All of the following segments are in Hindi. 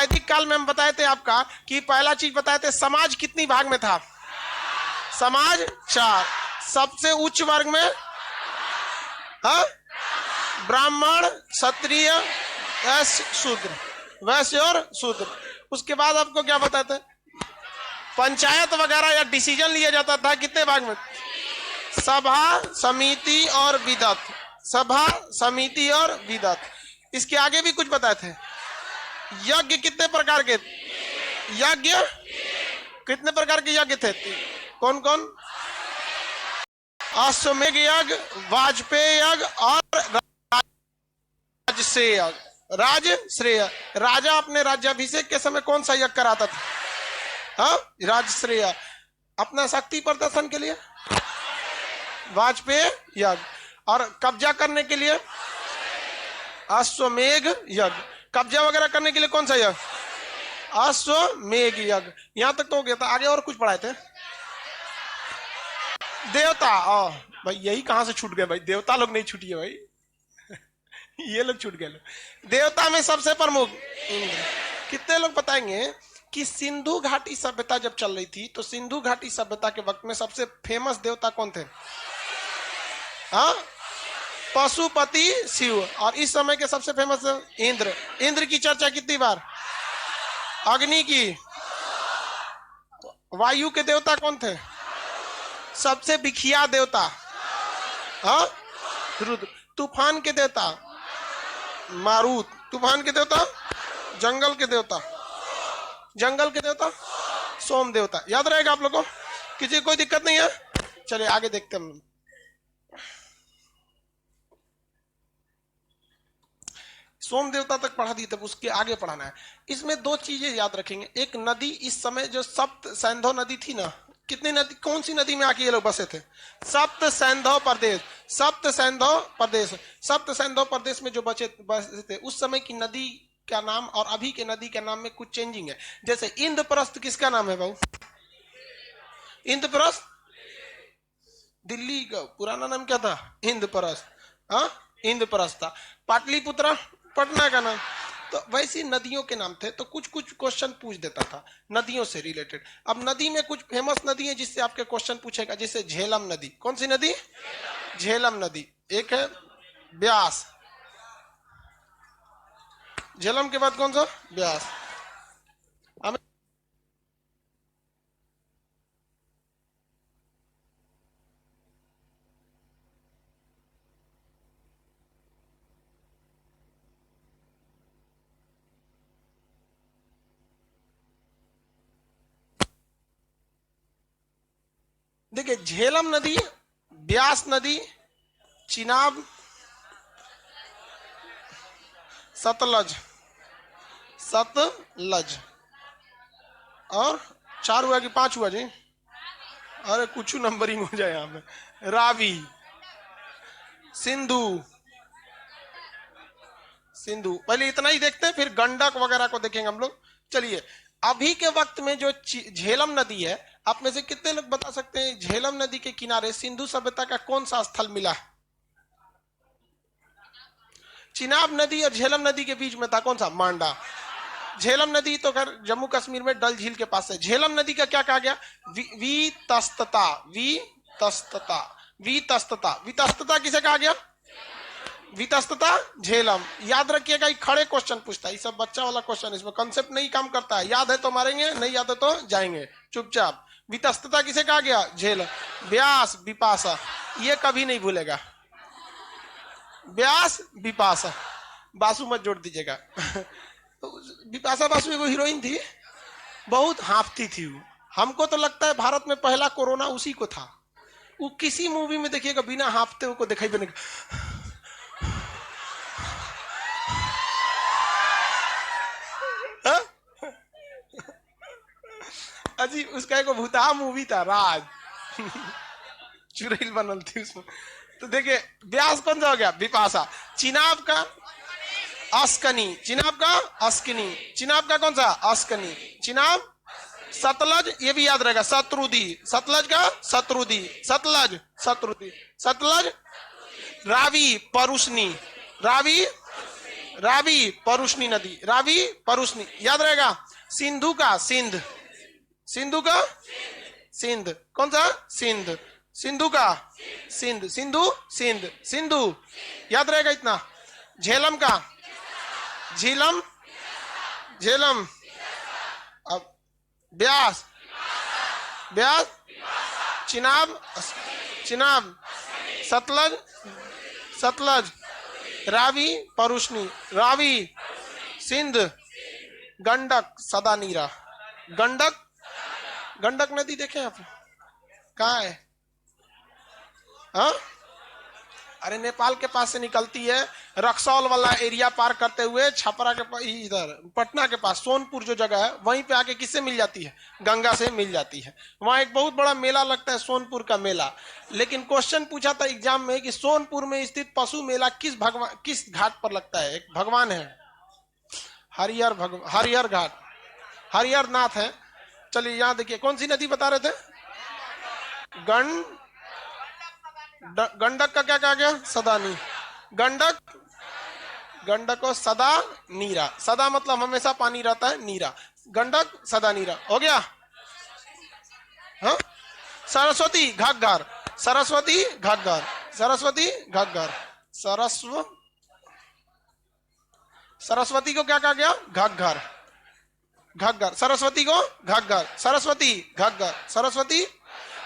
वैदिक काल में हम बताए थे आपका कि पहला चीज बताए थे, समाज कितनी भाग में था? समाज 4। सबसे उच्च वर्ग में ब्राह्मण, क्षत्रिय, वैश्य, शूद्र। वैश्य और शूद्र। उसके बाद आपको क्या बताए थे? पंचायत वगैरह या डिसीजन लिया जाता था कितने भाग में? सभा, समिति और विदत। सभा, समिति और विदत। इसके आगे भी कुछ बताए थे। यज्ञ कितने प्रकार के? यज्ञ कितने प्रकार के यज्ञ थे? कौन कौन? अश्वमेध यज्ञ, वाजपेयी यज्ञ और राजश्रेय यज्ञ। राजश्रेय, राजा अपने राज्याभिषेक के समय कौन सा यज्ञ कराता था? राजश्रेय। अपना शक्ति प्रदर्शन के लिए वाजपेयी यज्ञ, और कब्जा करने के लिए अश्वमेध यज्ञ। कब्जा वगैरह करने के लिए कौन सा यज्ञ? अश्वमेध यज्ञ। यहां तक तो हो गया था। आगे और कुछ पढ़ाए थे? देवता। भाई यही कहां से छूट गए भाई? देवता लोग नहीं छूटिए भाई ये लोग छूट गए। देवता में सबसे प्रमुख इंद्र। कितने लोग बताएंगे कि सिंधु घाटी सभ्यता जब चल रही थी तो सिंधु घाटी सभ्यता के वक्त में सबसे फेमस देवता कौन थे? पशुपति शिव। और इस समय के सबसे फेमस इंद्र। इंद्र की चर्चा कितनी बार? अग्नि की। वायु के देवता कौन थे? सबसे विख्यात देवता रुद्र। तूफान के देवता मारुत। तूफान के देवता जंगल के देवता। जंगल के देवता सोम देवता। याद रहेगा आप लोगों को? किसी कोई दिक्कत नहीं है? चलिए आगे देखते हैं। सोम देवता तक पढ़ा दी, तब उसके आगे पढ़ाना है। इसमें दो चीजें याद रखेंगे। एक नदी, इस समय जो सप्त सैंधव नदी थी ना, कितनी नदी, कौन सी नदी में आके ये लोग बसे थे? सप्त सैंधव प्रदेश। सप्त सैंधव प्रदेश। सप्त सैंधव प्रदेश में जो बसे थे, उस समय की नदी का नाम और अभी के नदी के नाम में कुछ चेंजिंग है। जैसे इंद्रप्रस्थ किसका नाम है बाबू? इंद्रप्रस्थ दिल्ली का पुराना नाम क्या था? इंद्रप्रस्थ। इंद्रप्रस्थ था। पाटलिपुत्र पटना का नाम। तो वैसी नदियों के नाम थे। तो कुछ कुछ क्वेश्चन पूछ देता था नदियों से रिलेटेड। अब नदी में कुछ फेमस नदी है जिससे आपके क्वेश्चन पूछेगा, जैसे झेलम नदी। कौन सी नदी? झेलम नदी। एक है ब्यास। झेलम के बाद कौन सा? ब्यास। देखिए, झेलम नदी, ब्यास नदी, चिनाब, सतलज। सतलज और 4 हुआ कि 5 हुआ जी? अरे कुछ नंबरिंग हो जाए यहाँ पे। रावी, सिंधु। सिंधु पहले इतना ही देखते हैं, फिर गंडक वगैरह को देखेंगे हम लोग। चलिए, अभी के वक्त में जो झेलम नदी है, आप में से कितने लोग बता सकते हैं झेलम नदी के किनारे सिंधु सभ्यता का कौन सा स्थल मिला? चिनाब नदी और झेलम नदी के बीच में था कौन सा? मांडा। झेलम नदी तो खैर जम्मू कश्मीर में डल झील के पास है। झेलम नदी का क्या कहा गया? वितस्तता। वितस्तता। वितस्तता। वितस्तता किसे कहा गया? वितस्तता झेलम। याद रखिएगा, ये खड़े क्वेश्चन पूछता है। ये सब बच्चा वाला क्वेश्चन, इसमें कंसेप्ट नहीं काम करता है। याद है तो मारेंगे, नहीं याद है तो जाएंगे चुपचाप। वितस्तता किसे कहा गया? झेलम। व्यास, विपाशा, ये कभी नहीं भूलेगा। व्यास, विपाशा, बासु मत जोड़ दीजिएगा विपाशा बासु एगो हीरोइन थी, बहुत हाफती थी वो। हमको तो लगता है भारत में पहला कोरोना उसी को था। वो किसी मूवी में देखिएगा बिना हाफते को दिखाई देने का। अजी उसका एक भूता मूवी था, राज चुड़ैल बनल थी उसमें। तो देखिए, व्यास कौन सा हो गया? विपाशा। चिनाब का अस्कनी। चिनाब का अस्कनी। चिनाब का कौन सा? अस्कनी। चिनाब। सतलज, ये भी याद रहेगा, शत्रुदी। सतलज का शत्रुदी। सतलज शत्रुदी। सतलज। रावी, परुष्णी। रावी, रावी परुष्णी नदी, रावी परुष्णी याद रहेगा। सिंधु का सिंध, सिंधु का सिंध, कौन सा सिंध, सिंधु का सिंध, सिंधु सिंध, सिंधु याद रहेगा इतना। झेलम का झीलम, झेलम। अब ब्यास, ब्यास, चिनाब, चिनाब, सतलज, सतलज, रावी परुष्णी, रावी, सिंध, गंडक सदा नीरा, गंडक, गंडक नदी देखे आप कहाँ है? हाँ, अरे नेपाल के पास से निकलती है, रक्सौल वाला एरिया पार करते हुए छपरा के पास, इधर पटना के पास सोनपुर जो जगह है वहीं पे आके किससे मिल जाती है? गंगा से मिल जाती है। वहां एक बहुत बड़ा मेला लगता है, सोनपुर का मेला। लेकिन क्वेश्चन पूछा था एग्जाम में कि सोनपुर में स्थित पशु मेला किस भगवान, किस घाट पर लगता है? एक भगवान है हरिहर, हरिहर घाट, हरिहर नाथ है। चलिए यहाँ देखिए, कौन सी नदी बता रहे थे? गंडक का क्या कहा गया? सदानी। गंडक, गंडक को सदा नीरा, सदा मतलब हमेशा पानी रहता है, नीरा गंडक सदा नीरा हो गया। हाँ, सरस्वती घाघर, सरस्वती घाघर, सरस्वती घाघर, सरस्वती को क्या कहा गया? घाघर, घाघर, सरस्वती को घाघर, सरस्वती घाघर, सरस्वती।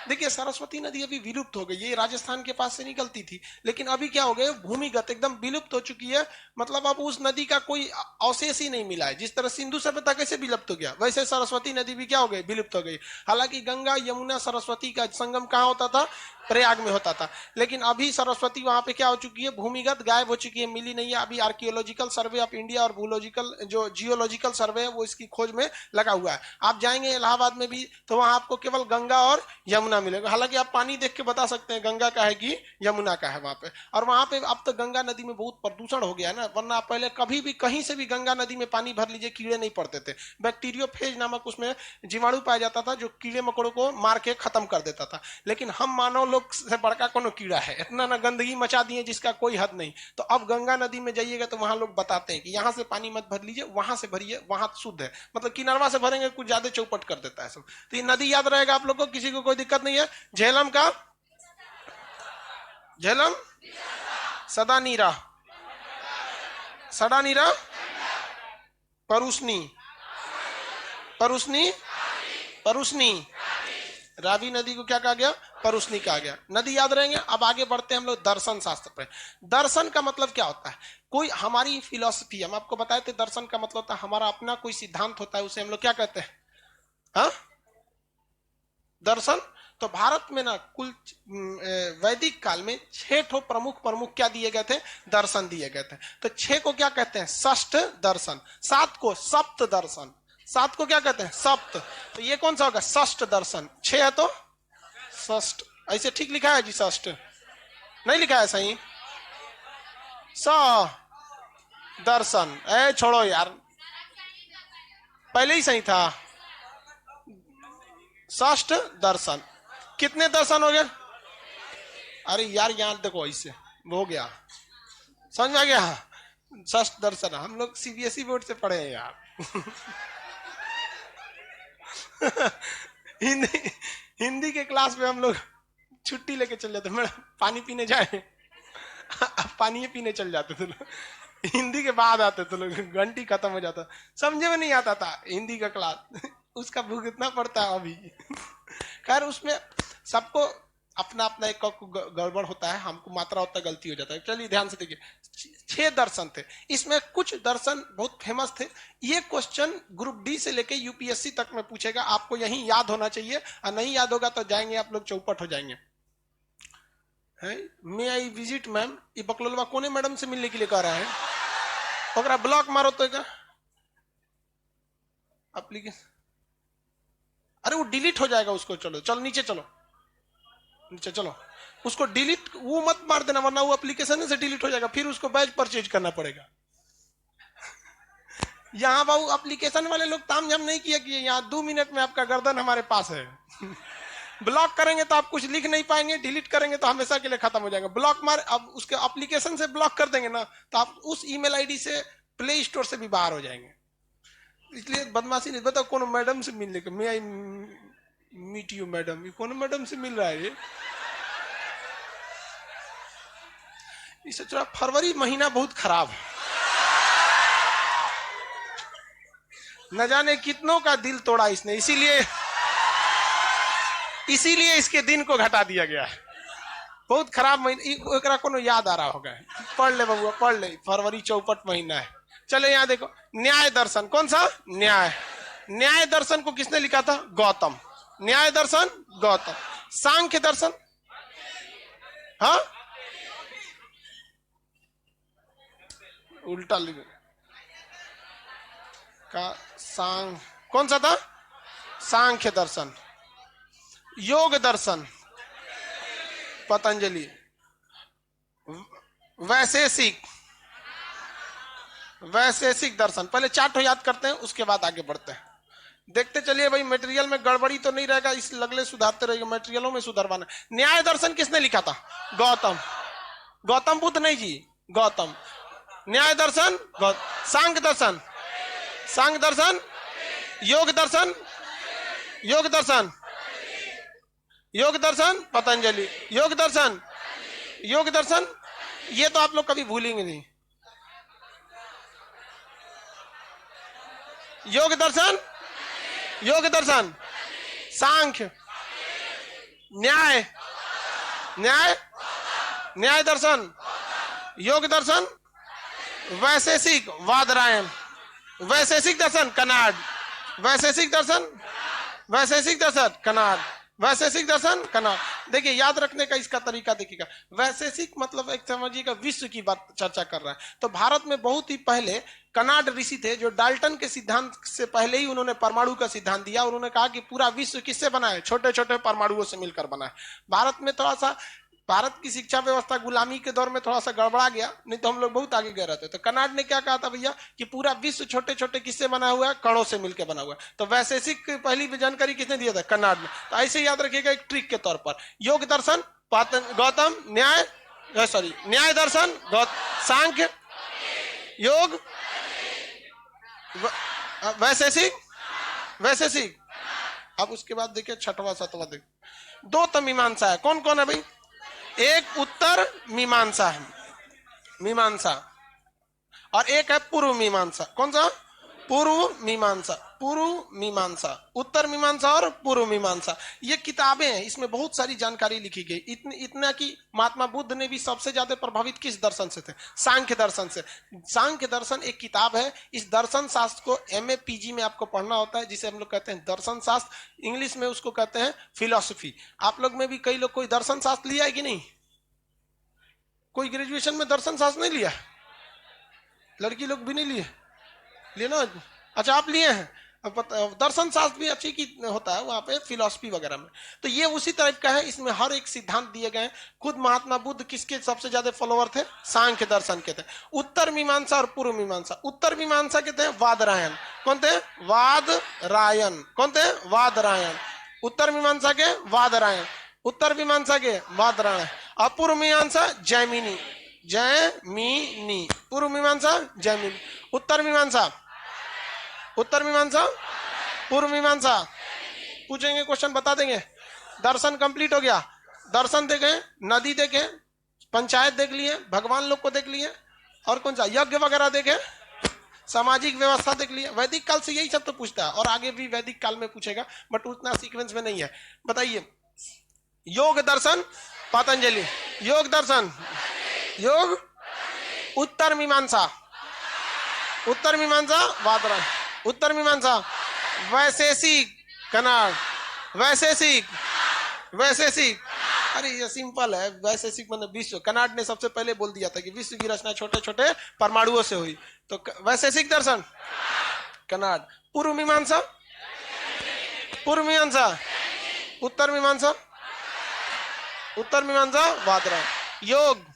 देखिए सरस्वती नदी अभी विलुप्त हो गई, ये राजस्थान के पास से निकलती थी, लेकिन अभी क्या हो गया? भूमिगत एकदम विलुप्त हो चुकी है। मतलब अब उस नदी का कोई अवशेष ही नहीं मिला है। जिस तरह सिंधु सभ्यता कैसे विलुप्त हो गया, वैसे सरस्वती नदी भी क्या हो गई? विलुप्त हो गई। हालांकि गंगा यमुना सरस्वती का संगम कहाँ होता था? प्रयाग में होता था। लेकिन अभी सरस्वती वहां पे क्या हो चुकी है? भूमिगत गायब हो चुकी है, मिली नहीं है। अभी आर्कियोलॉजिकल सर्वे ऑफ इंडिया और भूलॉजिकल जो जियोलॉजिकल सर्वे है वो इसकी खोज में लगा हुआ है। आप जाएंगे इलाहाबाद में भी तो वहां आपको केवल गंगा और यमुना मिलेगा। हालांकि आप पानी देख के बता सकते हैं गंगा का है कि यमुना का है वहां पे। और वहां पे अब तो गंगा नदी में बहुत प्रदूषण हो गया है ना, वरना पहले कभी भी कहीं से भी गंगा नदी में पानी भर लीजिए कीड़े नहीं पड़ते थे। बैक्टीरियोफेज नामक उसमें जीवाणु पाया जाता था जो कीड़े मकोड़ों को मार के खत्म कर देता था। लेकिन हम मानव लोग से बड़का कोनो कीड़ा है, इतना ना गंदगी मचा दिए जिसका कोई हद नहीं। तो अब गंगा नदी में जाइएगा तो वहां लोग बताते हैं कि यहाँ से पानी मत भर लीजिए, वहां से भरिए, वहां शुद्ध है। मतलब किनारवा से भरेंगे कुछ ज्यादा चौपट कर देता है सब। तो ये नदी याद रहेगा आप लोग को, किसी को कोई दिक्कत नहीं है। झेलम का झेलम, सदा नीरा, सदा नीरा, परुष्णी, परुष्णी, परुष्णी, रावी नदी को क्या कहा गया? परुष्णी कहा गया। नदी याद रहेंगे। अब आगे बढ़ते हैं हम लोग दर्शन शास्त्र पे। दर्शन का मतलब क्या होता है? कोई हमारी फिलॉसफी, हम आपको बताए थे दर्शन का मतलब होता है हमारा अपना कोई सिद्धांत होता है, उसे हम लोग क्या कहते हैं? हाँ, दर्शन। तो भारत में ना कुल वैदिक काल में 6 प्रमुख क्या दिए गए थे? दर्शन दिए गए थे। तो 6 को क्या कहते हैं? षष्ठ दर्शन। 7 को सप्त दर्शन। 7 को क्या कहते हैं? सप्त। तो ये कौन सा होगा? षष्ठ दर्शन। 6 है तो षष्ठ। ऐसे ठीक लिखा है जी? षष्ठ नहीं लिखा है सही? स दर्शन। ए छोड़ो यार, पहले ही सही था। षष्ठ दर्शन। कितने दर्शन हो गए? अरे यार यहाँ देखो, ऐसे हो गया, समझ में आ गया? षष्ठ दर्शन। हम लोग सीबीएसई बोर्ड से पढ़े हैं यार। हिंदी के क्लास में हम लोग छुट्टी लेके चल जाते, मैडम पानी पीने जाए, पानी पीने चल जाते थे लोग। हिंदी के बाद आते थे लोग, घंटी खत्म हो जाता, समझे में नहीं आता था हिंदी का क्लास। उसका भुगतना पड़ता है अभी। खैर उसमें सबको अपना अपना एक गड़बड़ होता है, हमको मात्रा होता गलती हो जाता है। चलिए ध्यान से देखिए, 6 दर्शन थे। इसमें कुछ दर्शन बहुत फेमस थे। ये क्वेश्चन ग्रुप डी से लेके यूपीएससी तक में पूछेगा, आपको यही याद होना चाहिए। और नहीं याद होगा तो जाएंगे आप लोग चौपट हो जाएंगे। मे आई विजिट मैम, ये बकलोलवा कोने मैडम से मिलने के लिए कह रहा है? ओकरा ब्लॉक मारो तो एप्लीकेशन, अरे वो डिलीट हो जाएगा उसको। चलो चलो नीचे चलो, नीचे चलो, उसको डिलीट वो मत मार देना, वरना वो एप्लीकेशन से डिलीट हो जाएगा, फिर उसको बैच परचेज करना पड़ेगा। यहाँ बाबू एप्लीकेशन वाले लोग तामझाम नहीं किया कि यहाँ 2 मिनट में आपका गर्दन हमारे पास है। ब्लॉक करेंगे तो आप कुछ लिख नहीं पाएंगे, डिलीट करेंगे तो हमेशा के लिए खत्म हो जाएगा। ब्लॉक मार, अब उसके एप्लीकेशन से ब्लॉक कर देंगे ना, तो आप उस ईमेल आईडी से प्ले स्टोर से भी बाहर हो जाएंगे। इसलिए बदमाशी नहीं। बताओ कौन मैडम से मिलने का, मैं आई मीट यू मैडम, ये कौन मैडम से मिल रहा है ये? सोच रहा फरवरी महीना बहुत खराब है, न जाने कितनों का दिल तोड़ा इसने, इसीलिए इसके दिन को घटा दिया गया है। बहुत खराब महीना, कोनो याद आ रहा होगा, पढ़ ले बबुआ पढ़ ले, फरवरी चौपट महीना है। चलो यहाँ देखो, न्याय दर्शन, कौन सा? न्याय। न्याय दर्शन को किसने लिखा था? गौतम। न्याय दर्शन गौतम। सांख्य दर्शन, हाँ उल्टा लिख का कौन सा था? सांख्य दर्शन। योग दर्शन पतंजलि। वैशेषिक दर्शन। पहले चार्ट याद करते हैं, उसके बाद आगे बढ़ते हैं। देखते चलिए भाई, मटेरियल में गड़बड़ी तो नहीं रहेगा, इस लगले सुधारते रहेगा, मटेरियलों में सुधारवाना। न्याय दर्शन किसने लिखा था? गौतम। गौतम बुद्ध नहीं जी, गौतम। न्याय दर्शन सांख्य दर्शन, सांख्य दर्शन। योग दर्शन, योग दर्शन, योग दर्शन पतंजलि। योग दर्शन, योग दर्शन, ये तो आप लोग कभी भूलेंगे नहीं। योग दर्शन, योग दर्शन, सांख्य, न्याय, न्याय, न्याय दर्शन, योग दर्शन, वैशेषिक वादरायण, वैशेषिक दर्शन कनाड, वैशेषिक दर्शन, वैशेषिक दर्शन कनाड, वैशेषिक दर्शन कनाड। देखिए याद रखने का इसका तरीका देखिएगा। वैशेषिक मतलब एक समझिएगा विश्व की बात चर्चा कर रहा है। तो भारत में बहुत ही पहले कनाड ऋषि थे, जो डाल्टन के सिद्धांत से पहले ही उन्होंने परमाणु का सिद्धांत दिया। उन्होंने कहा कि पूरा विश्व किससे बना है? छोटे छोटे परमाणुओं से मिलकर बना है। भारत में थोड़ा सा, भारत की शिक्षा व्यवस्था गुलामी के दौर में थोड़ा सा गड़बड़ा गया, नहीं तो हम लोग बहुत आगे गए रहते। तो कनाड ने क्या कहा था भैया कि पूरा विश्व छोटे छोटे किससे बना हुआ है? कणों से मिलकर बना हुआ है। तो वैशेषिक पहली जानकारी किसने दिया था? कनाड ने। तो ऐसे याद रखिएगा एक ट्रिक के तौर पर। योग दर्शन गौतम, न्याय न्याय दर्शन सांख्य, योग वैशेषिक, वैशेषिक। अब उसके बाद देखिए छठवां सातवां देखिए, दो तो मीमांसा है। कौन कौन है भाई? एक उत्तर मीमांसा है, मीमांसा, और एक है पूर्व मीमांसा। कौन सा? पूर्व मीमांसा, पूर्व मीमांसा, उत्तर मीमांसा और पूर्व मीमांसा। ये किताबें हैं, इसमें बहुत सारी जानकारी लिखी गई। इतना कि महात्मा बुद्ध ने भी सबसे ज्यादा प्रभावित किस दर्शन से थे? सांख्य दर्शन से। सांख्य दर्शन एक किताब है। इस दर्शन शास्त्र को MA PG में आपको पढ़ना होता है, जिसे हम लोग कहते हैं दर्शन शास्त्र। इंग्लिश में उसको कहते हैं फिलोसफी। आप लोग में भी कई लोग कोई दर्शन शास्त्र लिया है कि नहीं? कोई ग्रेजुएशन में दर्शन शास्त्र नहीं लिया? लड़की लोग भी नहीं लिए ना? अच्छा आप लिए हैं। दर्शन शास्त्र भी अच्छी की होता है वहां पे, फिलोसफी वगैरह में। तो ये उसी टाइप का है, इसमें हर एक सिद्धांत दिए गए हैं। खुद महात्मा बुद्ध किसके सबसे ज्यादा फॉलोअर थे? सांख्य दर्शन के थे। उत्तर मीमांसा और पूर्व मीमांसा। उत्तर मीमांसा के थे वादरायण। कौन थे? वादरायण। कौन थे? वादरायण। उत्तर मीमांसा के वादरायण, उत्तर मीमांसा के वादरायण। और पूर्व मीमांसा जैमिनी, जैमिनी। पूर्व मीमांसा जैमिनी। उत्तर मीमांसा, उत्तर मीमांसा, पूर्व मीमांसा। पूछेंगे क्वेश्चन बता देंगे। दर्शन कंप्लीट हो गया। दर्शन देखे, नदी देखे, पंचायत देख लिए, भगवान लोग को देख लिए, और कौन सा? यज्ञ वगैरह देखे, सामाजिक व्यवस्था देख लिए। वैदिक काल से यही सब तो पूछता है, और आगे भी वैदिक काल में पूछेगा, बट उतना सीक्वेंस में नहीं है। बताइए, योग दर्शन पतंजलि, योग दर्शन, योग, उत्तर मीमांसा, उत्तर मीमांसा वादरायण, उत्तर मीमांसा वैशेषिक कनाड, वैशेषिक, वैशेषिक। अरे ये सिंपल है, वैशेषिक मतलब विश्व। कनाड ने सबसे पहले बोल दिया था कि विश्व की रचना छोटे छोटे परमाणुओं से हुई। तो वैशेषिक दर्शन कनाड। पूर्व मीमांसा, पूर्व मीमांसा, उत्तर मीमांसा, उत्तर मीमांसा वादरायण। योग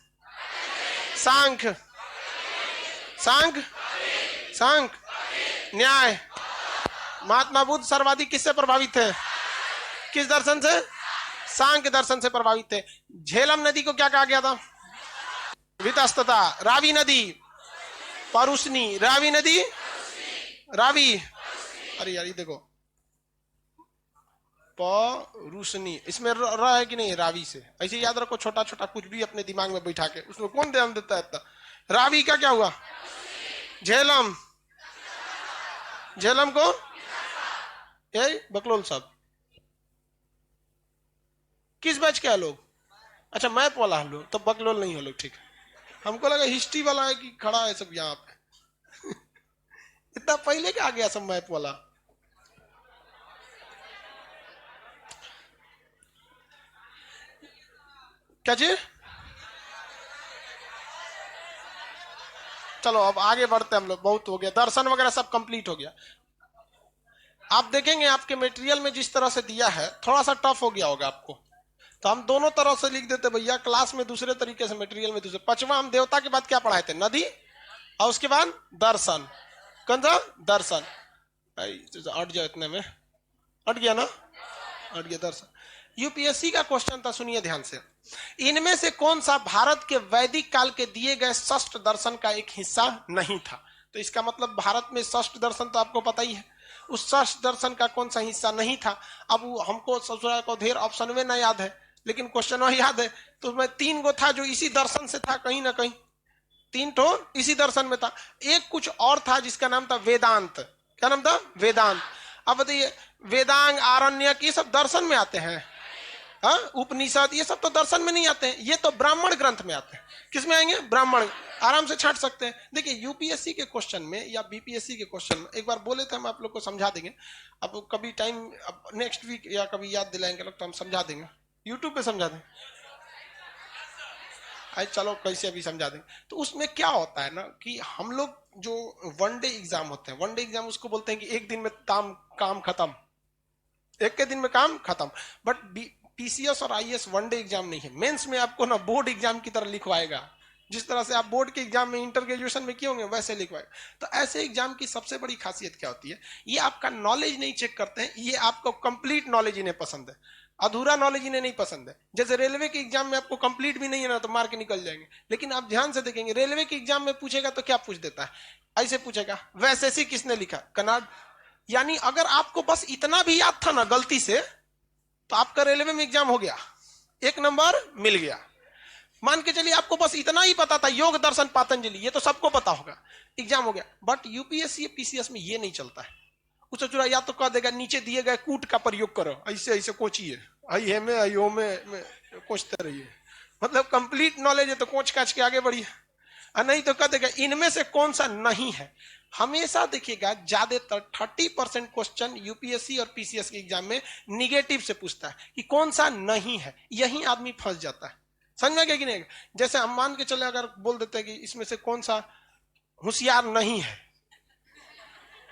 सांख्य, सांख्य, सांख्य, न्याय। महात्मा बुद्ध सर्वाधिक किससे प्रभावित थे? किस दर्शन से? सांख्य दर्शन से प्रभावित थे। झेलम नदी को क्या कहा गया था? वितस्तता। रावी नदी, परुष्णी, रावी नदी, रावी, अरे यार ये देखो परुष्णी, इसमें र है कि नहीं, रावी से, ऐसे याद रखो, छोटा छोटा कुछ भी अपने दिमाग में बैठा के, उसमें कौन ध्यान देता है इतना। रावी का क्या हुआ, झेलम, झेलम को यही बकलोल साहब, किस बैच के लोग, अच्छा मैथ वाला लोग, तो बकलोल नहीं हो लोग, ठीक है। हमको लगा हिस्ट्री वाला है कि खड़ा है सब यहाँ पे इतना पहले क्या आ गया सब मैथ वाला। क्या जी, चलो अब आगे बढ़ते हम लोग, बहुत हो गया, दर्शन वगैरह सब कंप्लीट हो गया। आप देखेंगे आपके मटेरियल में जिस तरह से दिया है थोड़ा सा टफ हो गया होगा आपको, तो हम दोनों तरह से लिख देते भैया, क्लास में दूसरे तरीके से, मटेरियल में दूसरे। पांचवा हम देवता के बाद क्या पढ़ाए थे, नदी, और उसके बाद दर्शन, कौन सा दर्शन, अट जाओ इतने में, अट गया ना, अट गया दर्शन। यूपीएससी का क्वेश्चन था, सुनिए ध्यान से, इनमें से कौन सा भारत के वैदिक काल के दिए गए षष्ठ दर्शन का एक हिस्सा नहीं था। तो इसका मतलब भारत में षष्ठ दर्शन तो आपको पता ही है, उस षष्ठ दर्शन का कौन सा हिस्सा नहीं था। अब हमको ससुरा को ढेर ऑप्शन में ना याद है, लेकिन क्वेश्चन याद है। तो उसमें 3 गो था जो इसी दर्शन से था, कहीं ना कहीं 3 तो इसी दर्शन में था। एक कुछ और था जिसका नाम था वेदांत, क्या नाम था, वेदांत। अब बताइए, वेदांग, आरण्यक, ये सब दर्शन में आते हैं, हाँ, उपनिषद, ये सब तो दर्शन में नहीं आते हैं, ये तो ब्राह्मण ग्रंथ में आते हैं। किस में आएंगे, ब्राह्मण, आराम से छाट सकते हैं। देखिए यूपीएससी के क्वेश्चन में या बीपीएससी के क्वेश्चन में, एक बार बोले थे हम आप लोग को समझा देंगे, अब कभी टाइम, अब नेक्स्ट वीक या कभी याद दिलाएंगे लोग तो हम समझा देंगे, यूट्यूब पे समझा देंगे, आज चलो कैसे अभी समझा देंगे। तो उसमें क्या होता है ना कि हम लोग जो वनडे एग्जाम होते हैं, वनडे एग्जाम उसको बोलते हैं कि एक दिन में काम खत्म, एक के दिन में काम खत्म। बट पीसीएस और आईएएस वनडे एग्जाम नहीं है, मेंस में आपको ना बोर्ड एग्जाम की तरह लिखवाएगा, जिस तरह से आप बोर्ड के एग्जाम में इंटर ग्रेजुएशन में किए होंगे वैसे लिखवाएगा। तो ऐसे एग्जाम की सबसे बड़ी खासियत क्या होती है, ये आपका नॉलेज नहीं चेक करते हैं, ये आपको कंप्लीट नॉलेज इन्हें पसंद है, अधूरा नॉलेज इन्हें नहीं पसंद है। जैसे रेलवे के एग्जाम में आपको कंप्लीट भी नहीं है ना तो मार के निकल जाएंगे, लेकिन आप ध्यान से देखेंगे रेलवे के एग्जाम में पूछेगा तो क्या पूछ देता है, ऐसे पूछेगा, वैसे किसने लिखा, कनाड। यानी अगर आपको बस इतना भी याद था ना गलती से, तो आपका रेलवे में एग्जाम हो गया, 1 नंबर मिल गया। मान के चलिए आपको बस इतना ही पता था, योग दर्शन पातंजलि, ये तो सबको पता होगा, एग्जाम हो गया। बट यूपीएससी पीसीएस में ये नहीं चलता है, कुछ चुरा या तो कह देगा नीचे दिए गए कूट का प्रयोग करो, ऐसे ऐसे कोचिए, आई है में आई हो में कोचते रहिए, मतलब कंप्लीट नॉलेज है तो कोच काच के आगे बढ़िए, और नहीं तो कह देगा इनमें से कौन सा नहीं है। हमेशा देखिएगा ज्यादातर 30% क्वेश्चन यूपीएससी और पीसीएस के एग्जाम में निगेटिव से पूछता है कि कौन सा नहीं है, यही आदमी फंस जाता है। समझ में गया कि नहीं। जैसे हम मान के चले अगर बोल देते हैं कि इसमें से कौन सा होशियार नहीं है,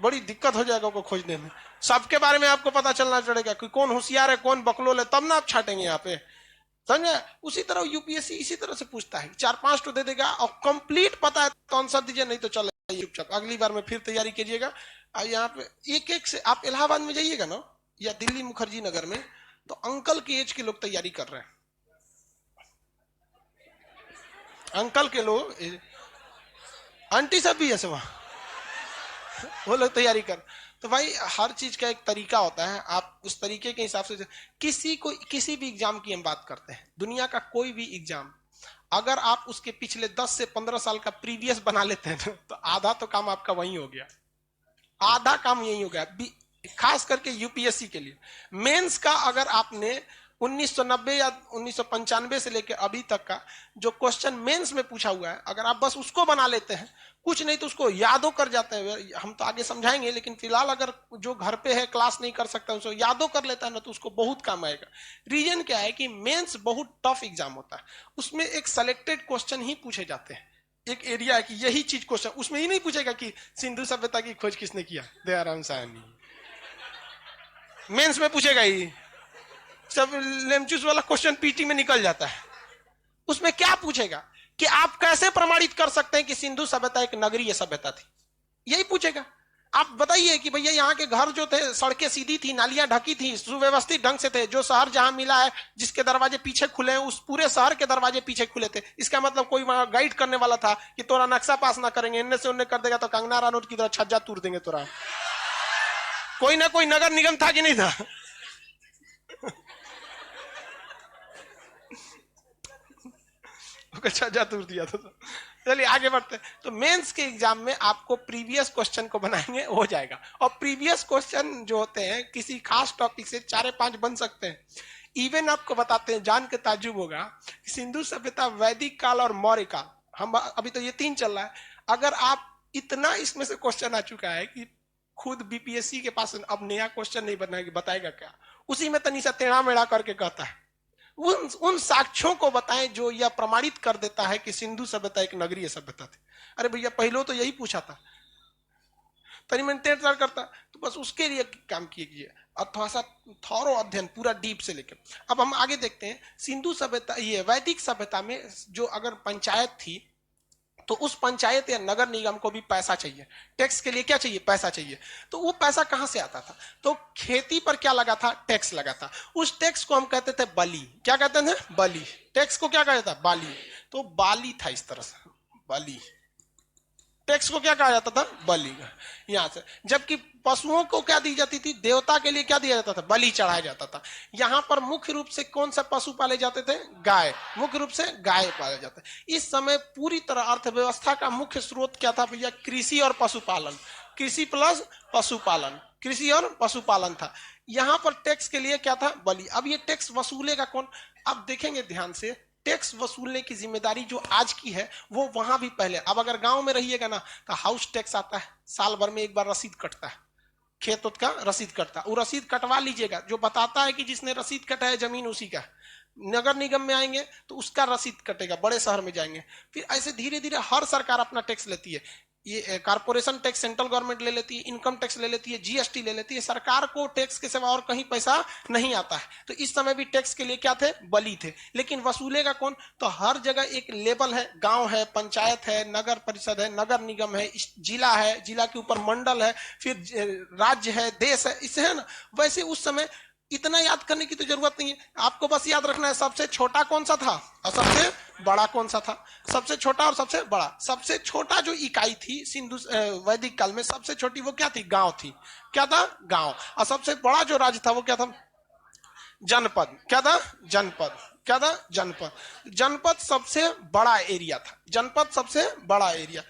बड़ी दिक्कत हो जाएगा को खोजने में, सबके बारे में आपको पता चलना पड़ेगा कि कौन होशियार है कौन बकलोल है, तब ना आप छाटेंगे यहाँ पे, समझे। उसी तरह यूपीएससी इसी तरह से पूछता है, 4-5 तो दे देगा और कंप्लीट पता है तो आंसर दीजिए, नहीं तो चले चुपचाप अगली बार में फिर तैयारी कीजिएगा। यहाँ पे एक एक से आप इलाहाबाद में जाइएगा ना या दिल्ली मुखर्जी नगर में, तो अंकल के एज के लोग तैयारी कर रहे हैं, अंकल के लोग, आंटी सब भी है वहां, वो लोग तैयारी कर। तो भाई हर चीज का एक तरीका होता है, आप उस तरीके के हिसाब से किसी भी एग्जाम की हम बात करते हैं, दुनिया का कोई भी एग्जाम, अगर आप उसके पिछले 10 से 15 साल का प्रीवियस बना लेते हैं तो आधा तो काम आपका वही हो गया, आधा काम यही हो गया। खास करके यूपीएससी के लिए मेंस का अगर आपने 1990 या 1995 से लेकर अभी तक का जो क्वेश्चन मेंस में पूछा हुआ है, अगर आप बस उसको बना लेते हैं, कुछ नहीं तो उसको यादो कर जाते हैं, हम तो आगे समझाएंगे, लेकिन फिलहाल अगर जो घर पे है क्लास नहीं कर सकता उसको यादो कर लेता है ना तो उसको बहुत काम आएगा। रीजन क्या है कि मेंस बहुत टफ एग्जाम होता है, उसमें एक सेलेक्टेड क्वेश्चन ही पूछे जाते हैं, एक एरिया है कि यही चीज क्वेश्चन, उसमें ही नहीं पूछेगा कि सिंधु सभ्यता की खोज किसने किया, दयाराम साहनी, मेंस में पूछेगा ही, सब लेमचूस वाला क्वेश्चन पीटी में निकल जाता है। उसमें क्या पूछेगा कि आप कैसे प्रमाणित कर सकते हैं कि सिंधु सभ्यता एक नगरीय सभ्यता थी, यही पूछेगा। आप बताइए कि भैया यहाँ के घर जो थे, सड़कें सीधी थी, नालियां ढकी थी, सुव्यवस्थित ढंग से थे, जो शहर जहां मिला है जिसके दरवाजे पीछे खुले हैं उस पूरे शहर के दरवाजे पीछे खुले थे। इसका मतलब कोई वहां गाइड करने वाला था कि तोरा नक्शा पास ना करेंगे, इनने से उन्ने कर देगा तो कंगना रानौत की तरह छज्जा तूर देंगे तोरा। कोई ना कोई नगर निगम था कि नहीं था? छज्जा तूर दिया था। चलिए आगे बढ़ते हैं। तो मेंस के एग्जाम में आपको प्रीवियस क्वेश्चन को बनाएंगे, हो जाएगा। और प्रीवियस क्वेश्चन जो होते हैं किसी खास टॉपिक से 4-5 बन सकते हैं। इवन आपको बताते हैं, जान के ताज्जुब होगा, सिंधु सभ्यता, वैदिक काल और मौर्य काल, हम अभी तो ये 3 चल रहा है। अगर आप इतना इसमें से क्वेश्चन आ चुका है कि खुद बीपीएससी के पास अब नया क्वेश्चन नहीं बनाएगा, बताएगा क्या, उसी में तनी सा टेढ़ा मेढ़ा करके कहता है। उन साक्ष्यों को बताएं जो यह प्रमाणित कर देता है कि सिंधु सभ्यता एक नगरीय सभ्यता थी। अरे भैया पहले तो यही पूछा था, तनी मैंने टेढ़ करता, तो बस उसके लिए काम कीजिए और थोड़ा सा थॉरो अध्ययन पूरा डीप से लेकर। अब हम आगे देखते हैं, सिंधु सभ्यता, ये वैदिक सभ्यता में जो अगर पंचायत थी तो उस पंचायत या नगर निगम को भी पैसा चाहिए। टैक्स के लिए क्या चाहिए? पैसा चाहिए। तो वो पैसा कहां से आता था? तो खेती पर क्या लगा था? टैक्स लगा था। उस टैक्स को हम कहते थे बली। क्या कहते थे? बली। टैक्स को क्या कहता था? बाली। तो बाली था इस तरह से, बली। टैक्स को क्या कहा जाता था? बलि। यहां से जबकि पशुओं को क्या दी जाती थी? देवता के लिए क्या दिया जाता था? बलि चढ़ाया जाता था। यहां पर मुख्य रूप से कौन सा पशु पाले जाते थे? गाय। मुख्य रूप से गाय पाले जाते। इस समय पूरी तरह अर्थव्यवस्था का मुख्य स्रोत क्या था भैया? कृषि और पशुपालन। कृषि प्लस पशुपालन, कृषि और पशुपालन था। यहां पर टैक्स के लिए क्या था? बलि। अब ये टैक्स वसूलेगा कौन? अब देखेंगे ध्यान से, टैक्स वसूलने की जिम्मेदारी जो आज की है वो वहां भी पहले। अब अगर गांव में रहिएगा ना तो हाउस टैक्स आता है, साल भर में एक बार रसीद कटता है, खेत का रसीद कटता है। वो रसीद कटवा लीजिएगा, जो बताता है कि जिसने रसीद कटा है जमीन उसी का। नगर निगम में आएंगे तो उसका रसीद कटेगा, बड़े शहर में जाएंगे। फिर ऐसे धीरे धीरे हर सरकार अपना टैक्स लेती है। ये कारपोरेशन टैक्स सेंट्रल गवर्नमेंट ले लेती है, इनकम टैक्स ले लेती है, जीएसटी ले लेती है। सरकार को टैक्स के सिवा और कहीं पैसा नहीं आता है। तो इस समय भी टैक्स के लिए क्या थे? बली थे। लेकिन वसूलेगा कौन? तो हर जगह एक लेवल है, गांव है, पंचायत है, नगर परिषद है, नगर निगम है, जिला है, जिला के ऊपर मंडल है, फिर राज्य है, देश है, इससे है ना। वैसे उस समय इतना याद करने की तो जरूरत नहीं है, आपको बस याद रखना है सबसे छोटा कौन सा था और सबसे बड़ा कौन सा था। सबसे छोटा और सबसे बड़ा। सबसे छोटा जो इकाई थी सिंधु वैदिक काल में, सबसे छोटी वो क्या थी? गांव थी। क्या था? गांव। और सबसे बड़ा जो राज्य था वो क्या था? जनपद। क्या था? जनपद। क्या था? जनपद। जनपद सबसे बड़ा एरिया था। जनपद सबसे बड़ा एरिया।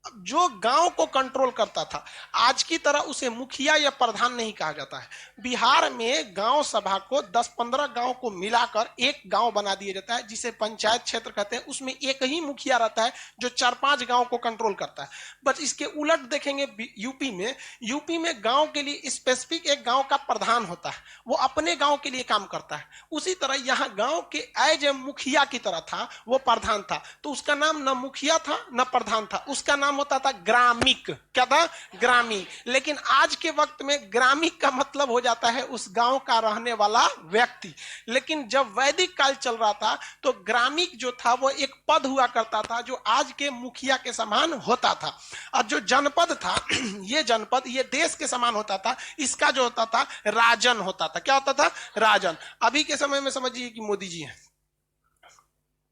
जो गांव को कंट्रोल करता था, आज की तरह उसे मुखिया या प्रधान नहीं कहा जाता है। बिहार में गांव सभा को 10-15 गांव को मिलाकर एक गांव बना दिया जाता है जिसे पंचायत क्षेत्र कहते हैं। उसमें एक ही मुखिया रहता है जो 4-5 गांव को कंट्रोल करता है। बस इसके उलट देखेंगे यूपी में गांव के लिए स्पेसिफिक एक गांव का प्रधान होता है, वो अपने गांव के लिए काम करता है। उसी तरह यहां गांव के एज ए मुखिया की तरह था, वो प्रधान था। तो उसका नाम न मुखिया था न प्रधान था, उसका नाम होता था ग्रामीक। क्या था? ग्रामीण। लेकिन आज के वक्त में ग्रामीक का मतलब हो जाता है उस गांव का रहने वाला व्यक्ति। लेकिन जब वैदिक काल चल रहा था तो ग्रामीक जो था वो एक पद हुआ करता था जो आज के मुखिया के समान होता था। और जो जनपद था ये जनपद ये देश के समान होता था। इसका जो होता था राजन होता था। क्या होता था? राजन। अभी के समय में समझिए कि मोदी जी हैं,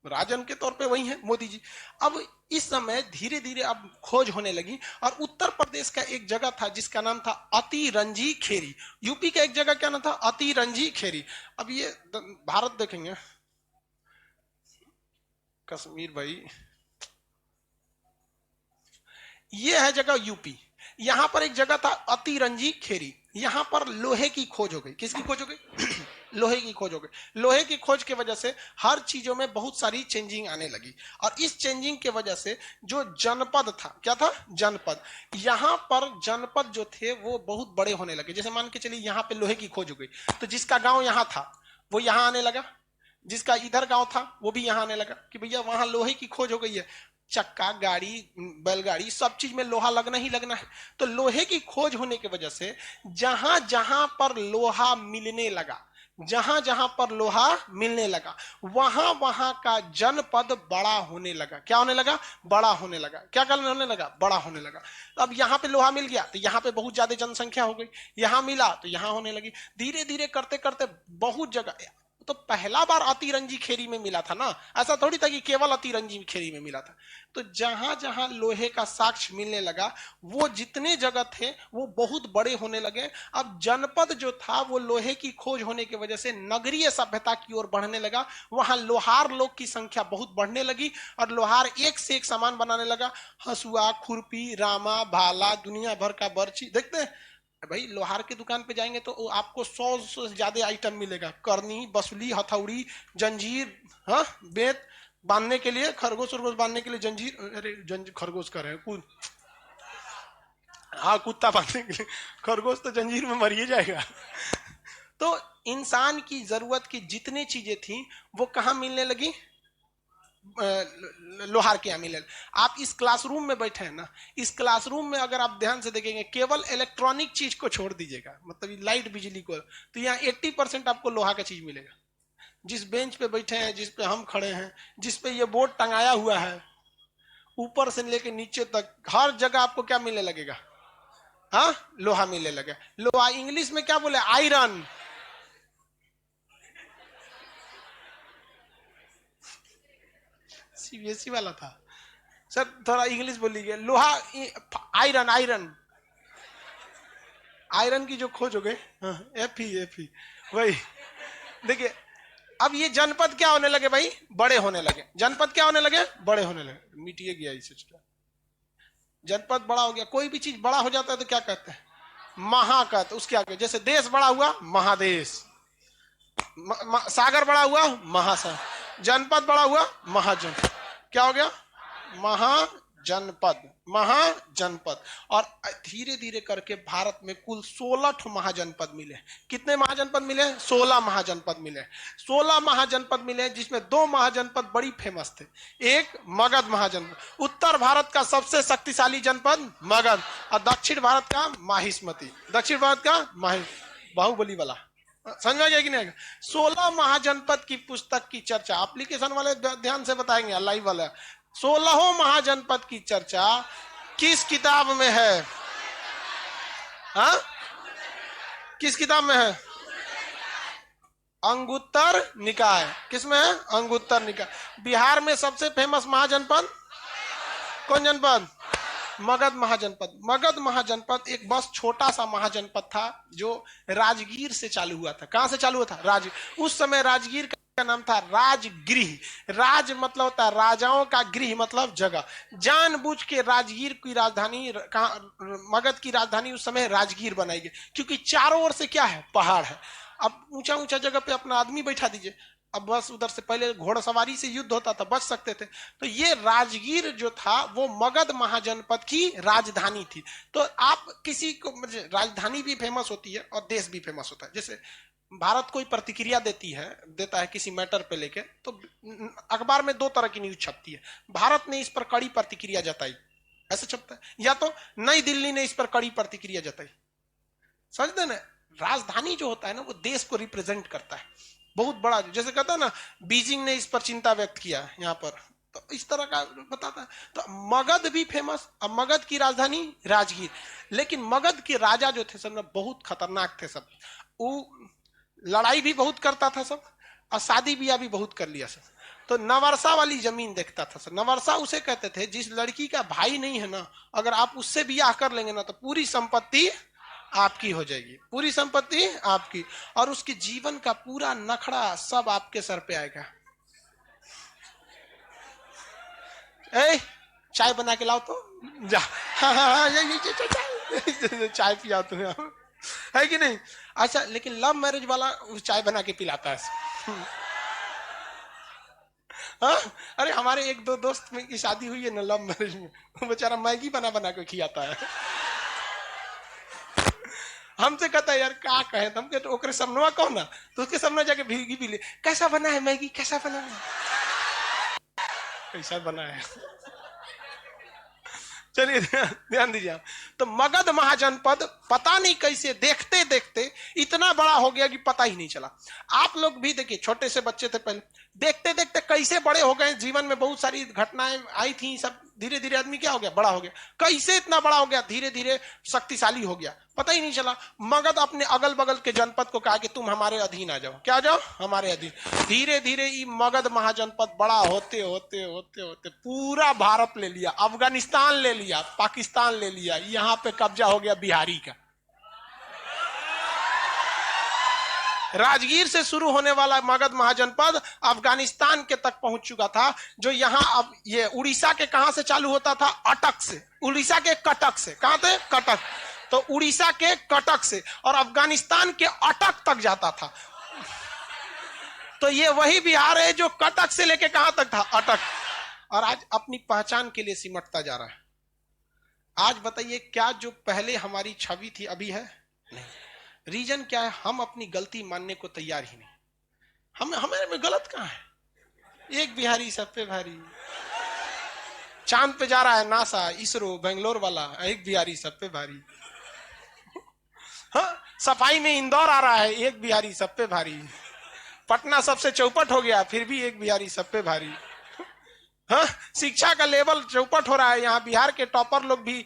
राजन के तौर पे वही है मोदी जी। अब इस समय धीरे धीरे अब खोज होने लगी और उत्तर प्रदेश का एक जगह था जिसका नाम था अतिरंजी खेरी। यूपी का एक जगह क्या नाम था? अतिरंजी खेरी। अब ये भारत देखेंगे, कश्मीर भाई, ये है जगह यूपी। यहां पर एक जगह था अतिरंजी खेरी। यहां पर लोहे की खोज हो गई। किसकी खोज हो गई? लोहे की खोज हो गई। लोहे की खोज की वजह से हर चीजों में बहुत सारी चेंजिंग आने लगी। और इस चेंजिंग की वजह से जो जनपद था, क्या था? जनपद। यहां पर जनपद जो थे वो बहुत बड़े होने लगे। जैसे मान के चलिए यहां पे लोहे की खोज हो गई तो जिसका गांव यहां था वो यहां आने लगा, जिसका इधर गांव था वो भी यहां आने लगा कि भैया वहां लोहे की खोज हो गई है, चक्का गाड़ी बैलगाड़ी सब चीज में लोहा लगना ही लगना है। तो लोहे की खोज होने की वजह से जहां जहां पर लोहा मिलने लगा, जहां जहां पर लोहा मिलने लगा वहां वहां का जनपद बड़ा होने लगा। क्या होने लगा? बड़ा होने लगा। क्या करने होने लगा? बड़ा होने लगा। अब यहां पे लोहा मिल गया तो यहां पे बहुत ज्यादा जनसंख्या हो गई, यहां मिला तो यहां होने लगी, धीरे धीरे करते करते बहुत जगह। तो पहला बार अतिरंजी खेरी में मिला था ना, ऐसा थोड़ी था कि केवल अतिरंजी खेरी में मिला था। तो जहां जहां लोहे का साक्ष्य मिलने लगा वो जितने जगह थे वो बहुत बड़े होने लगे। अब जनपद जो था वो लोहे की खोज होने की वजह से नगरीय सभ्यता की ओर बढ़ने लगा। वहां लोहार लोग की संख्या बहुत बढ़ने लगी और लोहार एक से एक सामान बनाने लगा। हसुआ, खुरपी, रामा, भाला, दुनिया भर का बर्ची। देखते हैं भाई लोहार की दुकान पे जाएंगे तो आपको 100 से ज्यादा आइटम मिलेगा। करनी, बसुली, हथौड़ी, जंजीर, हाँ, बेत बांधने के लिए, खरगोश उरगोश बांधने के लिए जंजीर, अरे जंजीर खरगोश कर रहे हैं, हाँ कुत्ता बांधने के लिए, खरगोश तो जंजीर में मर ही जाएगा। तो इंसान की जरूरत की जितनी चीजें थी वो कहां मिलने लगी? लोहार के यहाँ मिले। आप इस क्लासरूम में बैठे हैं ना, इस क्लासरूम में अगर आप ध्यान से देखेंगे केवल इलेक्ट्रॉनिक चीज को छोड़ दीजिएगा, मतलब लाइट बिजली को, तो यहाँ 80% आपको लोहा का चीज मिलेगा। जिस बेंच पे बैठे हैं, जिस पे हम खड़े हैं, जिस पे ये बोर्ड टंगाया हुआ है, ऊपर से लेके नीचे तक हर जगह आपको क्या मिलने लगेगा? हाँ, लोहा मिलने लगे। लोहा इंग्लिश में क्या बोले? आयरन। सीबीएसई वाला था सर, थोड़ा इंग्लिश बोलिए। लोहा, आयरन, आयरन, आयरन की जो खोज हो गई, एफ ही वही। देखिए अब ये जनपद क्या होने लगे भाई? बड़े होने लगे। जनपद क्या होने लगे? बड़े होने लगे। मिटिए गया इसे, जनपद बड़ा हो गया। कोई भी चीज बड़ा हो जाता है तो क्या कहते हैं? महा कहते। उसके आगे जैसे देश बड़ा हुआ, महादेश, सागर बड़ा हुआ, महासागर, जनपद बड़ा हुआ, महाजनपद। क्या हो गया? महाजनपद, महाजनपद। और धीरे धीरे करके भारत में कुल 16 महाजनपद मिले। कितने महाजनपद मिले? 16 महाजनपद मिले। 16 महाजनपद मिले जिसमें 2 महाजनपद बड़ी फेमस थे। एक मगध महाजनपद, उत्तर भारत का सबसे शक्तिशाली जनपद मगध, और दक्षिण भारत का माहिष्मति। दक्षिण भारत का बाहुबली वाला, समझ में गया कि नहीं? 16 महाजनपद की पुस्तक की चर्चा एप्लीकेशन वाले ध्यान से बताएंगे, लाइव वाला। 16 महाजनपद की चर्चा किस किताब में है? हा? किस किताब में है? अंगुत्तर निकाय। किसमें है? अंगुत्तर निकाय। बिहार में सबसे फेमस महाजनपद कौन जनपद? मगध महाजनपद। मगध महाजनपद एक बस छोटा सा महाजनपद था जो राजगीर से चालू हुआ था। कहां से चालू हुआ था? राजगीर। उस समय राजगीर का नाम था राजगृह। राज मतलब होता है राजाओं का, गृह मतलब जगह। जानबूझ के राजगीर की राजधानी, मगध की राजधानी उस समय राजगीर बनाई गई, क्योंकि चारों ओर से क्या है? पहाड़ है। अब ऊंचा ऊंचा जगह पे अपना आदमी बैठा दीजिए, अब बस उधर से पहले घोड़सवारी से युद्ध होता था, बच सकते थे। तो ये राजगीर जो था वो मगध महाजनपद की राजधानी थी। तो आप किसी को, राजधानी भी फेमस होती है और देश भी फेमस होता है। जैसे भारत कोई प्रतिक्रिया देता है किसी मैटर पे लेके, तो अखबार में 2 तरह की न्यूज छपती है। भारत ने इस पर कड़ी प्रतिक्रिया जताई, ऐसा छपता है, या तो नई दिल्ली ने इस पर कड़ी प्रतिक्रिया जताई। समझते ना? राजधानी जो होता है ना वो देश को रिप्रेजेंट करता है, बहुत बड़ा। जैसे कहता है ना बीजिंग ने इस पर चिंता व्यक्त किया यहाँ पर, तो इस तरह का बताता है। तो मगध भी फेमस, अब मगध की राजधानी राजगीर। लेकिन मगध के राजा जो थे सब बहुत खतरनाक थे सब। वो लड़ाई भी बहुत करता था सब, और शादी ब्याह भी बहुत कर लिया सब। तो नवरसा वाली जमीन देखता था सब। नवरसा उसे कहते थे जिस लड़की का भाई नहीं है ना, अगर आप उससे ब्याह कर लेंगे ना तो पूरी संपत्ति आपकी हो जाएगी, पूरी संपत्ति आपकी, और उसके जीवन का पूरा नखड़ा सब आपके सर पे आएगा। ए, चाय बना के लाओ तो जा। हाँ हाँ हाँ, चाय पिया तुम्हें, है कि नहीं? अच्छा, लेकिन लव मैरिज वाला चाय बना के पिलाता है। हाँ, अरे हमारे 1-2 दोस्त में की शादी हुई है ना लव मैरिज में, वो बेचारा मैगी बना बना के खिलाता है। हमसे कहता है यार क्या कहे, हम कहते ओकरे सामने कहो ना, तो उसके सामने जाके भीगी भी ले, कैसा बना है मैगी, कैसा बना है, कैसा बना है। चलिए ध्यान दीजिए। तो मगध महाजनपद पता नहीं कैसे देखते देखते इतना बड़ा बड़ा हो गया कि पता ही नहीं चला। आप लोग भी देखिए, छोटे से बच्चे थे पहले, देखते देखते कैसे बड़े हो गए, जीवन में बहुत सारी घटनाएं आई थी, सब धीरे धीरे आदमी क्या हो गया, बड़ा हो गया। कैसे इतना बड़ा हो गया, धीरे धीरे शक्तिशाली हो गया, पता ही नहीं चला। मगध अपने अगल बगल के जनपद को कहा कि तुम हमारे अधीन आ जाओ। क्या आ जाओ, हमारे अधीन। धीरे धीरे ये मगध महाजनपद बड़ा होते होते होते होते पूरा भारत ले लिया, अफगानिस्तान ले लिया, पाकिस्तान ले लिया, यहां पे कब्जा हो गया बिहारी का। राजगीर से शुरू होने वाला मगध महाजनपद अफगानिस्तान के तक पहुंच चुका था, जो यहां अब ये उड़ीसा के कहां से चालू होता था, अटक से, उड़ीसा के कटक से। कहां थे, कटक। तो उड़ीसा के कटक से और अफगानिस्तान के अटक तक जाता था। तो ये वही बिहार है जो कटक से लेके कहां तक था, अटक। और आज अपनी पहचान के लिए सिमटता जा रहा है। आज बताइए, क्या जो पहले हमारी छवि थी अभी है? नहीं। रीजन क्या है, हम अपनी गलती मानने को तैयार ही नहीं। हमारे में गलत कहां है? एक बिहारी सब पे भारी। चांद पे जा रहा है नासा, इसरो, बेंगलोर वाला, एक बिहारी सब पे भारी। हाँ, सफाई में इंदौर आ रहा है, एक बिहारी सब पे भारी। पटना सबसे चौपट हो गया, फिर भी एक बिहारी सब पे भारी। हाँ, शिक्षा का लेवल चौपट हो रहा है, यहाँ बिहार के टॉपर लोग भी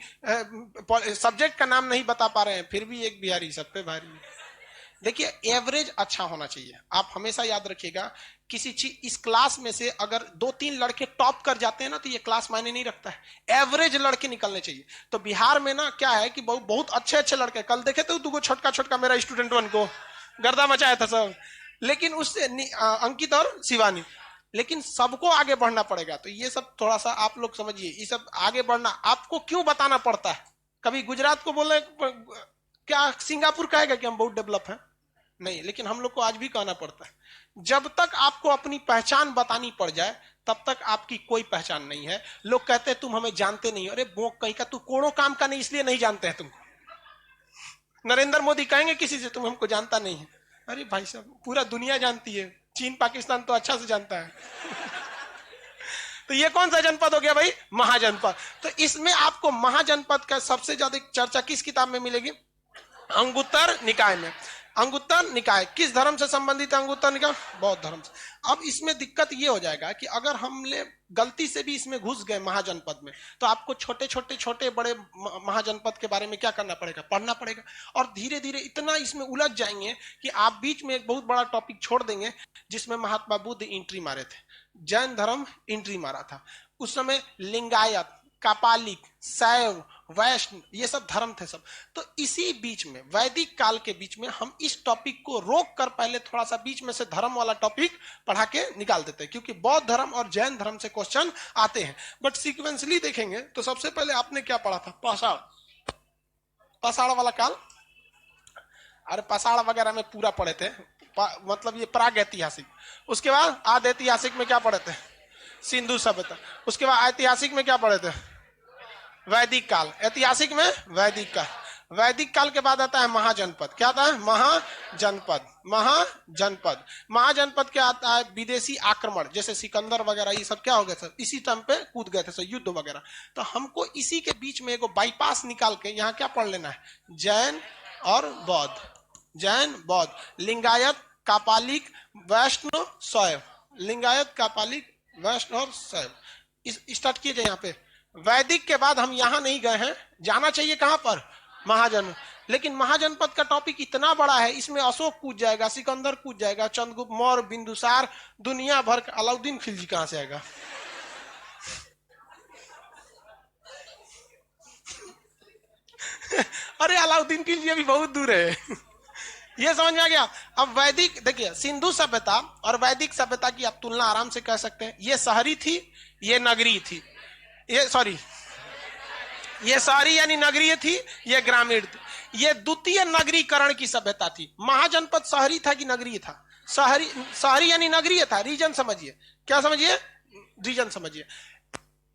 सब्जेक्ट का नाम नहीं बता पा रहे हैं, फिर भी एक बिहारी सब पे भारी। देखिए, एवरेज अच्छा होना चाहिए। आप हमेशा याद रखिएगा, किसी चीज इस क्लास में से अगर 2-3 लड़के टॉप कर जाते हैं ना, तो ये क्लास मायने नहीं रखता है। एवरेज लड़के निकलने चाहिए। तो बिहार में ना क्या है कि बहुत अच्छे अच्छे लड़के, कल देखे थे तुमको, छोटका छोटका मेरा स्टूडेंट वन को गर्दा मचाया था सब, लेकिन उससे अंकित और शिवानी, लेकिन सबको आगे बढ़ना पड़ेगा। तो ये सब थोड़ा सा आप लोग समझिए, ये सब आगे बढ़ना आपको क्यों बताना पड़ता है। कभी गुजरात को बोले, क्या सिंगापुर कहेगा कि हम बहुत डेवलप हैं? नहीं, लेकिन हम लोग को आज भी कहना पड़ता है। जब तक आपको अपनी पहचान बतानी पड़ जाए, तब तक आपकी कोई पहचान नहीं है। लोग कहते हैं तुम हमें जानते नहीं। अरे बोक कहीं का, तू कोड़ों काम का नहीं, इसलिए नहीं जानते हैं तुमको। नरेंद्र मोदी कहेंगे किसी से, तुम हमको जानता नहीं है। अरे भाई साहब, पूरा दुनिया जानती है, चीन पाकिस्तान तो अच्छा से जानता है। तो ये कौन सा जनपद हो गया भाई, महाजनपद। तो इसमें आपको महाजनपद का सबसे ज्यादा चर्चा किस किताब में मिलेगी? अंगुत्तर निकाय में। अंगुत्तर निकाय किस धर्म से संबंधित है? अंगुत्तर निकाय बौद्ध धर्म से। अब इसमें दिक्कत ये हो जाएगा कि अगर हमने गलती से भी इसमें घुस गए महाजनपद में, तो आपको छोटे बड़े महाजनपद के बारे में क्या करना पड़ेगा, पढ़ना पड़ेगा। और धीरे धीरे इतना इसमें उलझ जाएंगे कि आप बीच में एक बहुत बड़ा टॉपिक छोड़ देंगे, जिसमें महात्मा बुद्ध एंट्री मारे थे, जैन धर्म एंट्री मारा था। उस समय लिंगायत, कापालिक, शैव, वैष्णव, ये सब धर्म थे सब। तो इसी बीच में, वैदिक काल के बीच में, हम इस टॉपिक को रोक कर पहले थोड़ा सा बीच में से धर्म वाला टॉपिक पढ़ा के निकाल देते हैं, क्योंकि बौद्ध धर्म और जैन धर्म से क्वेश्चन आते हैं। बट सीक्वेंसली देखेंगे तो सबसे पहले आपने क्या पढ़ा था? पाषाण। पाषाण वाला काल, अरे पाषाण वगैरह में पूरा पढ़े थे, मतलब ये प्राग ऐतिहासिक। उसके बाद आद ऐतिहासिक में क्या पढ़े थे? सिंधु सभ्यता। उसके बाद ऐतिहासिक में क्या पढ़े थे? वैदिक काल। ऐतिहासिक में वैदिक काल। वैदिक काल के बाद आता है महाजनपद। क्या आता है? महाजनपद। महाजनपद, महाजनपद क्या आता है? विदेशी आक्रमण, जैसे सिकंदर वगैरह, ये सब क्या हो गए थे, इसी टाइम पे कूद गए थे सब, युद्ध वगैरह। तो हमको इसी के बीच में एगो बाईपास निकाल के यहाँ क्या पढ़ लेना है? जैन और बौद्ध। जैन बौद्ध, लिंगायत, कापालिक, वैष्णव, शैव। लिंगायत, कापालिक, वैष्णव और शैव। स्टार्ट किए जाए यहाँ पे। वैदिक के बाद हम यहां नहीं गए हैं, जाना चाहिए कहां पर? महाजन। लेकिन महाजनपद का टॉपिक इतना बड़ा है, इसमें अशोक कूद जाएगा, सिकंदर कूद जाएगा, चंद्रगुप्त मौर्य, बिंदुसार, दुनिया भर का। अलाउद्दीन खिलजी कहां से आएगा? अरे अलाउद्दीन खिलजी अभी बहुत दूर है। ये समझ में आ गया। अब वैदिक देखिए, सिंधु सभ्यता और वैदिक सभ्यता की आप तुलना आराम से कर सकते हैं। ये शहरी थी, ये नगरीय थी। ये शहरी यानी नगरीय थी, ये ग्रामीण थी। ये द्वितीय नगरीकरण की सभ्यता थी। महाजनपद शहरी था कि नगरीय था? शहरी यानी नगरीय था। रीजन समझिए, क्या समझिए? रीजन समझिए।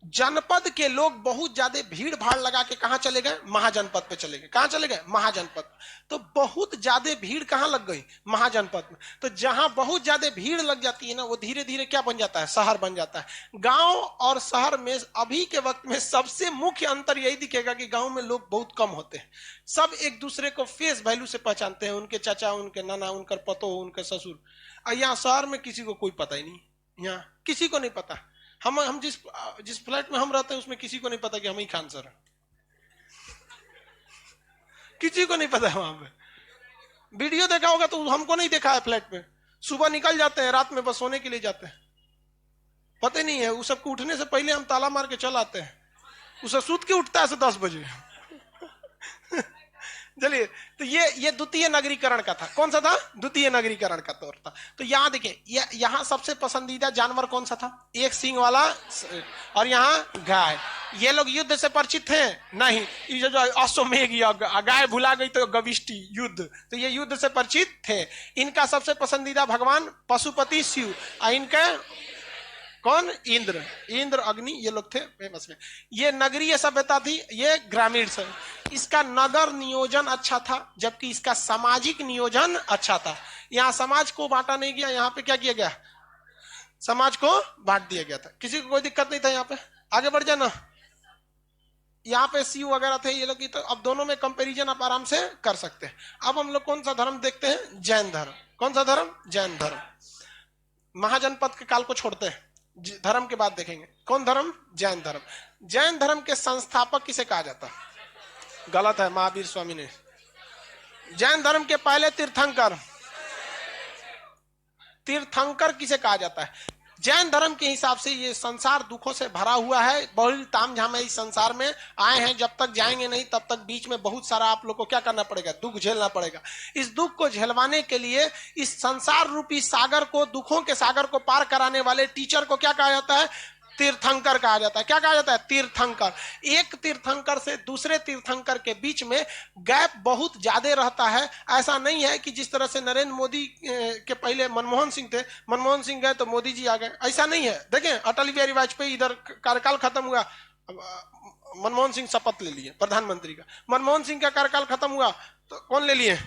जनपद के लोग बहुत ज्यादा भीड़ भाड़ लगा के कहां चले गए? महाजनपद पे चले गए। कहां चले गए? महाजनपद। तो बहुत ज्यादा भीड़ कहां लग गई? महाजनपद में। तो जहां बहुत ज्यादा भीड़ लग जाती है ना, वो धीरे धीरे क्या बन जाता है? शहर बन जाता है। गांव और शहर में अभी के वक्त में सबसे मुख्य अंतर यही दिखेगा कि गांव में लोग बहुत कम होते हैं। सब एक दूसरे को फेस वैल्यू से पहचानते हैं, उनके चाचा, उनके नाना, उनकर पतो, उनके ससुर। और यहाँ शहर में किसी को कोई पता ही नहीं, यहाँ किसी को नहीं पता। हम जिस फ्लैट में हम रहते हैं उसमें किसी को नहीं पता कि हम ही खान सर हैं, किसी को नहीं पता है। वहां पे वीडियो देखा होगा तो हमको नहीं देखा है फ्लैट में। सुबह निकल जाते हैं, रात में बस सोने के लिए जाते हैं, पता नहीं है। उस सबको उठने से पहले हम ताला मार के चल आते हैं। उसे सूत के उठता है 10 बजे। चलिए, तो ये द्वितीय नगरीकरण का था। कौन सा था? द्वितीय नगरीकरण का तौर था। तो यहां देखिए, यहां सबसे पसंदीदा जानवर कौन सा था? एक सींग वाला, और यहां गाय। ये लोग युद्ध से परिचित थे? नहीं। ये जो अश्वमेघ गाय भुला गई तो गविष्टि युद्ध, तो ये युद्ध से परिचित थे। इनका सबसे पसंदीदा भगवान पशुपति शिव, और इनका कौन? इंद्र। इंद्र, अग्नि, ये लोग थे फेमस में। ये नगरीय सभ्यता थी, ये ग्रामीण सभ्यता। इसका नगर नियोजन अच्छा था, जबकि इसका सामाजिक नियोजन अच्छा था। यहाँ समाज को बांटा नहीं गया, यहाँ पे क्या किया गया? समाज को बांट दिया गया था। किसी को कोई दिक्कत नहीं था। यहाँ पे आगे बढ़ जाना। यहाँ पे शिव वगैरह थे ये लोग की, तो अब दोनों में कंपैरिजन आप आराम से कर सकते हैं। अब हम लोग कौन सा धर्म देखते हैं? जैन धर्म। कौन सा धर्म? जैन धर्म। महाजनपद के काल को छोड़ते हैं, धर्म के बाद देखेंगे। कौन धर्म? जैन धर्म। जैन धर्म के संस्थापक किसे कहा जाता है? गलत है, महावीर स्वामी ने। जैन धर्म के पहले तीर्थंकर। तीर्थंकर किसे कहा जाता है? जैन धर्म के हिसाब से ये संसार दुखों से भरा हुआ है, बड़ी तामझाम है। इस संसार में आए हैं, जब तक जाएंगे नहीं तब तक बीच में बहुत सारा आप लोग को क्या करना पड़ेगा? दुख झेलना पड़ेगा। इस दुख को झेलवाने के लिए इस संसार रूपी सागर को, दुखों के सागर को पार कराने वाले टीचर को क्या कहा जाता है? तीर्थंकर कहा जाता है। क्या कहा जाता है? तीर्थंकर। एक तीर्थंकर से दूसरे तीर्थंकर के बीच में गैप बहुत ज्यादा रहता है। ऐसा नहीं है कि जिस तरह से नरेंद्र मोदी के पहले मनमोहन सिंह थे, मनमोहन सिंह गए तो मोदी जी आ गए, ऐसा नहीं है। देखें, अटल बिहारी वाजपेयी इधर कार्यकाल खत्म हुआ, मनमोहन सिंह शपथ ले लिए प्रधानमंत्री का। मनमोहन सिंह का कार्यकाल खत्म हुआ तो कौन ले लिए?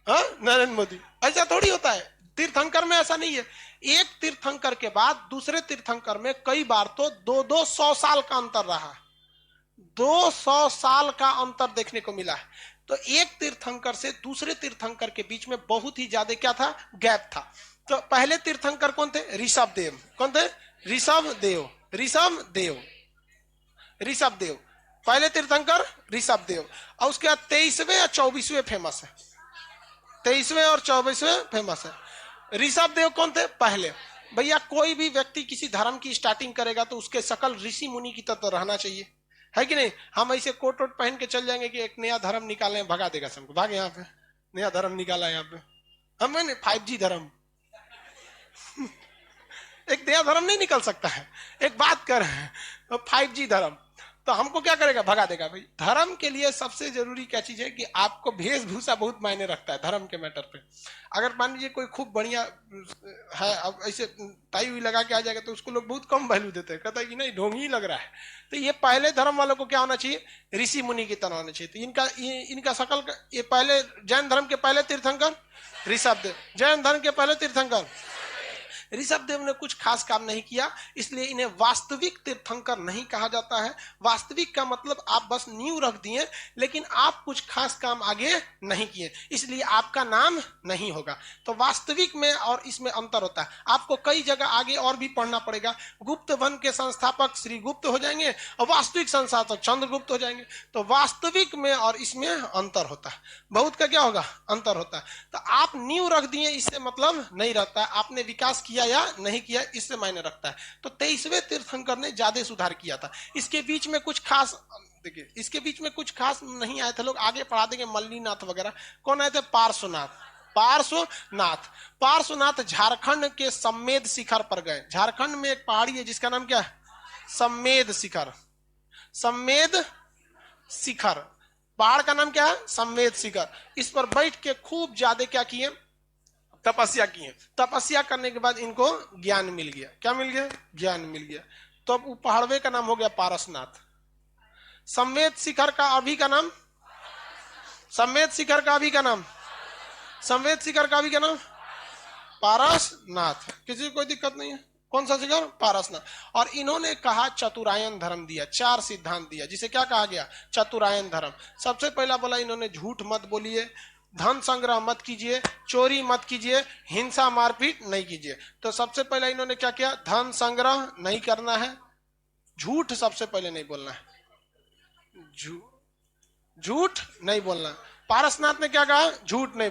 नरेंद्र मोदी। ऐसा थोड़ी होता है। तीर्थंकर में ऐसा नहीं है। एक तीर्थंकर के बाद दूसरे तीर्थंकर में कई बार तो 200 साल का अंतर रहा। 200 साल का अंतर देखने को मिला है। तो एक तीर्थंकर से दूसरे तीर्थंकर के बीच में बहुत ही ज्यादा क्या था? गैप था। तो पहले तीर्थंकर कौन थे? ऋषभ देव। कौन थे? ऋषभ देव। ऋषभ देव, ऋषभ देव पहले तीर्थंकर ऋषभ देव। और उसके बाद 23वें या 24वें फेमस है। 23वें और 24वें फेमस है। ऋषभ देव कौन थे? पहले। भैया, कोई भी व्यक्ति किसी धर्म की स्टार्टिंग करेगा तो उसके शकल ऋषि मुनि की तरह रहना चाहिए, है कि नहीं? हम ऐसे कोट वोट पहन के चल जाएंगे कि एक नया धर्म निकाले, भगा देगा सबको। भागे, यहाँ पे नया धर्म निकाला, यहाँ पे हमें 5G धर्म। एक नया धर्म नहीं निकल सकता है। एक बात कर रहे हैं 5G धर्म, तो हमको क्या करेगा? भगा देगा। भाई, धर्म के लिए सबसे जरूरी क्या चीज है कि आपको वेशभूषा बहुत मायने रखता है धर्म के मैटर पे। अगर मान लीजिए कोई खूब बढ़िया है, अब ऐसे टाई हुई लगा के आ जाएगा तो उसको लोग बहुत कम वैल्यू देते हैं, कहता है कि नहीं ढोंगी लग रहा है। तो ये पहले धर्म वालों को क्या होना चाहिए? ऋषि मुनि की तरह होना चाहिए। तो इनका शकल ये पहले जैन धर्म के पहले तीर्थंकर ऋषभ देव। जैन धर्म के पहले तीर्थंकर ऋषभ देव ने कुछ खास काम नहीं किया, इसलिए इन्हें वास्तविक तीर्थंकर नहीं कहा जाता है। वास्तविक का मतलब आप बस नींव रख दिए, लेकिन आप कुछ खास काम आगे नहीं किए, इसलिए आपका नाम नहीं होगा। तो वास्तविक में और इसमें अंतर होता है। आपको कई जगह आगे और भी पढ़ना पड़ेगा। गुप्त वन के संस्थापक श्री गुप्त हो जाएंगे और वास्तविक संस्थापक चंद्रगुप्त हो जाएंगे। तो वास्तविक में और इसमें अंतर होता है। बहुत का क्या होगा? अंतर होता है। तो आप नींव रख दिए इससे मतलब नहीं रहता है, आपने विकास किया या नहीं किया इससे मायने रखता है। तो 23वें तीर्थंकर ने ज्यादा सुधार किया था। इसके बीच में कुछ खास, देखिए, इसके बीच में कुछ खास नहीं आए थे लोग। आगे पढ़ा देंगे मल्लीनाथ वगैरह। कौन आए थे? पार्श्वनाथ। पार्श्वनाथ। पार्श्वनाथ झारखंड के सम्मेद शिखर पर गए। झारखंड में एक पहाड़ी है जिसका नाम क्या है? सम्मेद शिखर। सम्मेद शिखर, पहाड़ का नाम क्या है? सम्मेद शिखर। इस पर बैठ के खूब ज्यादा क्या किए? तपस्या किए। तपस्या करने के बाद इनको ज्ञान मिल गया। क्या मिल गया? ज्ञान मिल गया। तो अब वो पहाड़वे का नाम हो गया पारसनाथ। संवेद शिखर का अभी का नाम, संवेद शिखर का अभी का नाम, संवेद शिखर का अभी का नाम पारसनाथ। किसी को कोई दिक्कत नहीं है? कौन सा शिखर? पारसनाथ। और इन्होंने कहा चतुरायन धर्म दिया, 4 सिद्धांत दिया, जिसे क्या कहा गया? चतुरायन धर्म। सबसे पहला बोला इन्होंने झूठ मत बोलिए, धन संग्रह मत कीजिए, चोरी मत कीजिए, हिंसा मारपीट नहीं कीजिए। तो सबसे पहले इन्होंने क्या किया? धन संग्रह नहीं करना है, झूठ सबसे पहले नहीं बोलना है, झूठ नहीं बोलना। पारसनाथ ने क्या कहा? झूठ नहीं